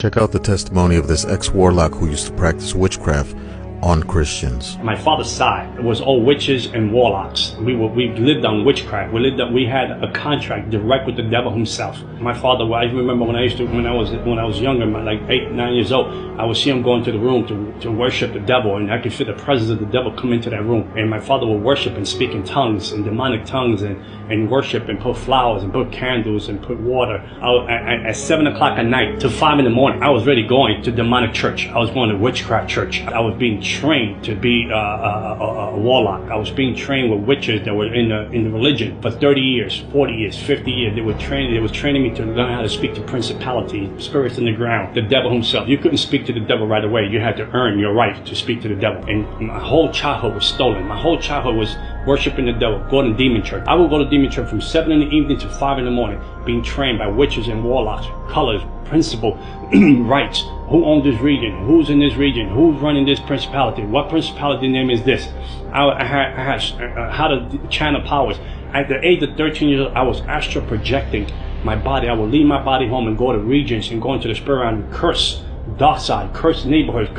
Check out the testimony of this ex-warlock who used to practice witchcraft on Christians. My father's side, it was all witches and warlocks. We lived on witchcraft. We had a contract direct with the devil himself. My father, I remember when I was younger, like 8, 9 years old, I would see him go into the room to worship the devil, and I could feel the presence of the devil come into that room. And my father would worship and speak in tongues and demonic tongues and worship and put flowers and put candles and put water. At 7 o'clock at night to 5 in the morning, I was already going to demonic church. I was going to witchcraft church. I was being trained to be a warlock. I was being trained with witches that were in the religion for 30 years, 40 years, 50 years. They was training me to learn how to speak to principalities, spirits in the ground, the devil himself. You couldn't speak to the devil right away. You had to earn your right to speak to the devil. And my whole childhood was stolen. My whole childhood was worshiping the devil, going to demon church. I would go to demon church from 7 in the evening to 5 in the morning, being trained by witches and warlocks, colors, principle, rights. Who owns this region? Who's in this region? Who's running this principality? What principality name is this? I had how to channel powers. At the age of 13 years old, I was astral projecting my body. I would leave my body home and go to regions and go into the spirit realm and curse dark side, curse neighborhoods,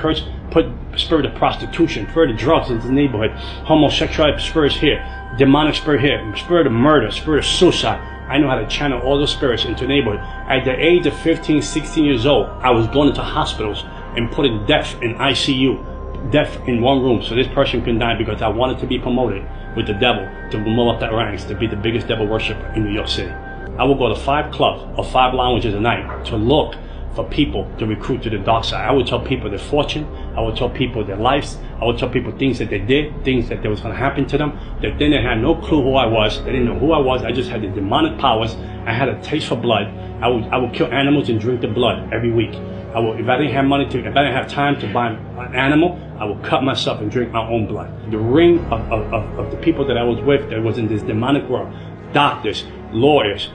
put spirit of prostitution, spirit of drugs into the neighborhood, homosexual spirits here, demonic spirit here, spirit of murder, spirit of suicide. I know how to channel all those spirits into the neighborhood. At the age of 15, 16 years old, I was going into hospitals and putting death in ICU, death in one room, so this person couldn't die, because I wanted to be promoted with the devil, to move up that ranks, to be the biggest devil worshiper in New York City. I would go to 5 clubs or 5 lounges a night to look for people to recruit to the dark side. I would tell people their fortune. I would tell people their lives. I would tell people things that they did, things that was going to happen to them. That then they had no clue who I was. They didn't know who I was. I just had the demonic powers. I had a taste for blood. I would kill animals and drink the blood every week. If I didn't have money if I didn't have time to buy an animal, I would cut myself and drink my own blood. The ring of the people that I was with that was in this demonic world, doctors, lawyers,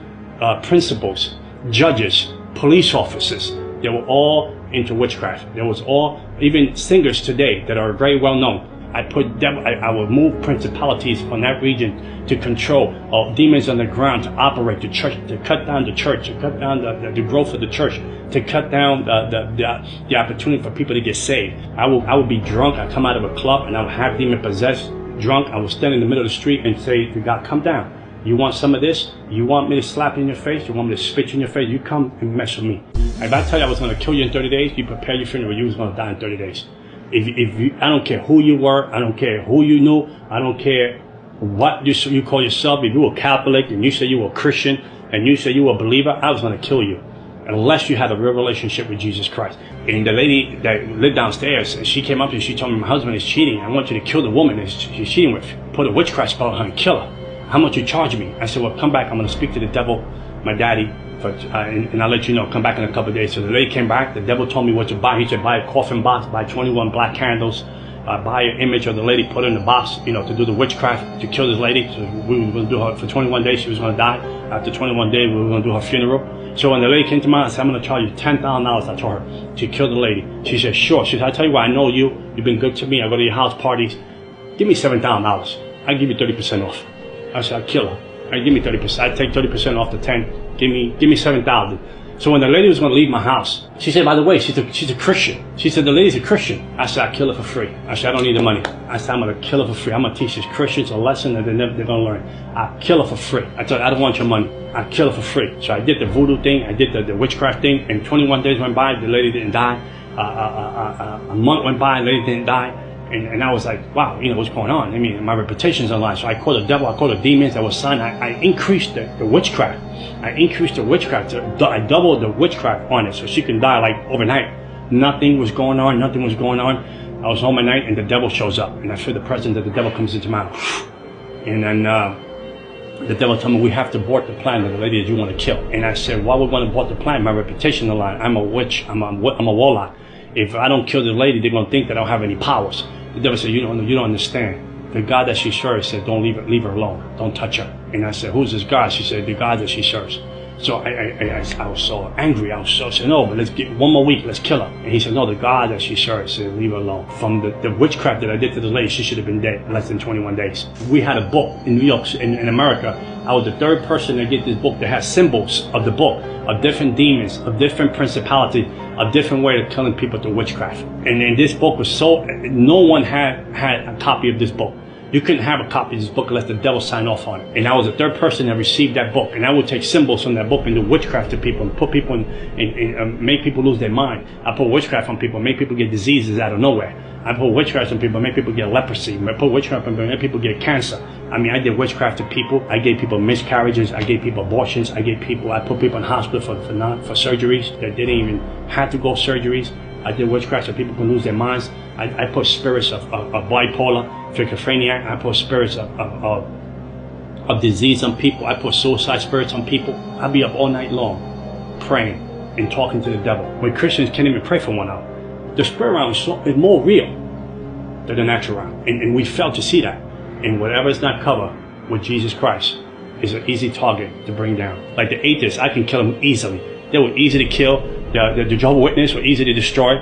principals, judges, police officers, they were all into witchcraft. There was all, even singers today that are very well known. I would move principalities from that region to control demons on the ground, to operate the church, to cut down the church, to cut down the growth of the church, to cut down the opportunity for people to get saved. I would be drunk. I'd come out of a club and I would have demon possessed, drunk. I would stand in the middle of the street and say to God, come down. You want some of this? You want me to slap in your face? You want me to spit in your face? You come and mess with me. If I tell you I was going to kill you in 30 days, you prepare your funeral. You was going to die in 30 days. I don't care who you were. I don't care who you knew. I don't care what you call yourself. If you were Catholic and you say you were Christian and you say you were a believer, I was going to kill you. Unless you had a real relationship with Jesus Christ. And the lady that lived downstairs, she came up to me, she told me, my husband is cheating. I want you to kill the woman that she's cheating with. Put a witchcraft spell on her and kill her. How much you charge me? I said, well, come back. I'm going to speak to the devil, my daddy, and I'll let you know. Come back in a couple of days. So the lady came back. The devil told me what to buy. He said, buy a coffin box, buy 21 black candles, buy an image of the lady, put her in the box, to do the witchcraft, to kill this lady. So we were going to do her for 21 days. She was going to die. After 21 days, we were going to do her funeral. So when the lady came to me, I said, I'm going to charge you $10,000. I told her to kill the lady. She said, sure. She said, I tell you what, I know you. You've been good to me. I go to your house parties. Give me $7,000. I give you 30% off. I said, I'll kill her. Give me 30%. I take 30% off the 10. Give me 7,000. So when the lady was going to leave my house, she said, by the way, she's a Christian. She said, the lady's a Christian. I said, I'll kill her for free. I said, I don't need the money. I said, I'm going to kill her for free. I'm going to teach these Christians a lesson that they're going to learn. I'll kill her for free. I told her, I don't want your money. I'll kill her for free. So I did the voodoo thing. I did the witchcraft thing. And 21 days went by. The lady didn't die. A month went by. The lady didn't die. And I was like, wow, what's going on? I mean, my reputation's on line. So I called the devil, I called the demons that was signed. I increased the witchcraft. I increased the witchcraft. I doubled the witchcraft on it so she can die like overnight. Nothing was going on. Nothing was going on. I was home at night and the devil shows up. And I feel the presence that the devil comes into my house. And then the devil told me, we have to abort the plan of the lady that you want to kill. And I said, why would we want to abort the plan? My reputation on the line. I'm a witch. I'm a warlock. If I don't kill the lady, they're going to think that I don't have any powers. The devil said, you don't understand. The God that she serves said, don't leave her alone. Don't touch her. And I said, who's this God? She said, the God that she serves. So I was so angry. I said, no, but let's get one more week. Let's kill her. And he said, no, the God that she serves said, leave her alone. From the witchcraft that I did to the lady, she should have been dead in less than 21 days. We had a book in New York, in America. I was the third person to get this book that has symbols of the book, of different demons, of different principalities, a different way of killing people through witchcraft. And this book was so, no one had a copy of this book. You couldn't have a copy of this book unless the devil signed off on it. And I was the third person that received that book. And I would take symbols from that book and do witchcraft to people and put people in make people lose their mind. I put witchcraft on people, make people get diseases out of nowhere. I put witchcraft on people, make people get leprosy. I put witchcraft on people, make people get cancer. I mean, I did witchcraft to people. I gave people miscarriages. I gave people abortions. I put people in hospital for surgeries that didn't even have to go surgeries. I did witchcraft so people can lose their minds. I put spirits of bipolar, schizophrenia. I put spirits of disease on people. I put suicide spirits on people. I'd be up all night long praying and talking to the devil. When Christians can't even pray for 1 hour. The spirit realm is more real than the natural realm. And we fail to see that. And whatever is not covered with Jesus Christ is an easy target to bring down. Like the atheists, I can kill them easily. They were easy to kill. The Jehovah's Witnesses were easy to destroy.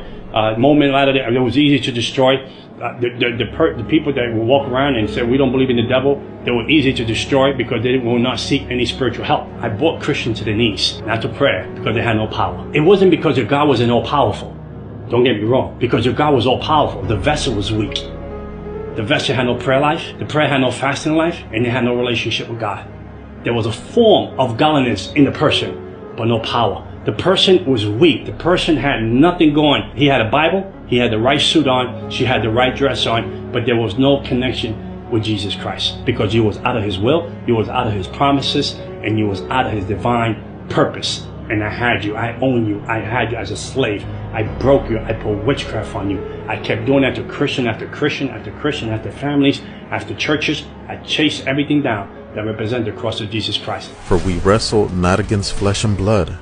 Moment later, it was easy to destroy. The people that will walk around and say we don't believe in the devil, they were easy to destroy because they will not seek any spiritual help. I brought Christians to their knees, not to prayer, because they had no power. It wasn't because your God wasn't all powerful. Don't get me wrong. Because your God was all powerful, the vessel was weak. The vessel had no prayer life, the prayer had no fasting life, and they had no relationship with God. There was a form of godliness in the person, but no power. The person was weak. The person had nothing going. He had a Bible, he had the right suit on, she had the right dress on, but there was no connection with Jesus Christ because you was out of his will, you was out of his promises, and you was out of his divine purpose. And I had you, I own you, I had you as a slave. I broke you, I put witchcraft on you. I kept doing that to Christian after Christian after Christian, after families, after churches. I chased everything down that represented the cross of Jesus Christ. For we wrestle not against flesh and blood,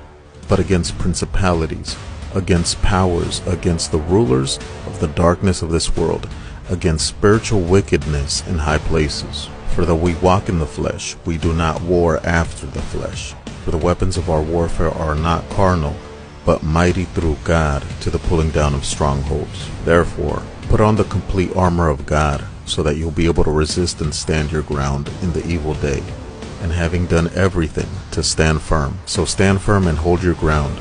but against principalities, against powers, against the rulers of the darkness of this world, against spiritual wickedness in high places. For though we walk in the flesh, we do not war after the flesh. For the weapons of our warfare are not carnal, but mighty through God to the pulling down of strongholds. Therefore, put on the complete armor of God, so that you'll be able to resist and stand your ground in the evil day. And having done everything, to stand firm. So stand firm and hold your ground,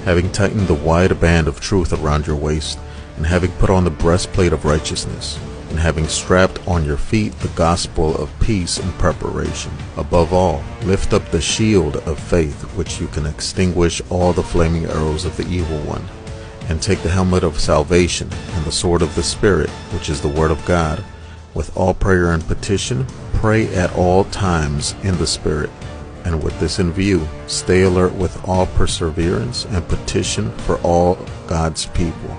having tightened the wide band of truth around your waist, and having put on the breastplate of righteousness, and having strapped on your feet the gospel of peace in preparation. Above all, lift up the shield of faith, which you can extinguish all the flaming arrows of the evil one, and take the helmet of salvation and the sword of the Spirit, which is the word of God. With all prayer and petition, pray at all times in the Spirit, and with this in view, stay alert with all perseverance and petition for all God's people.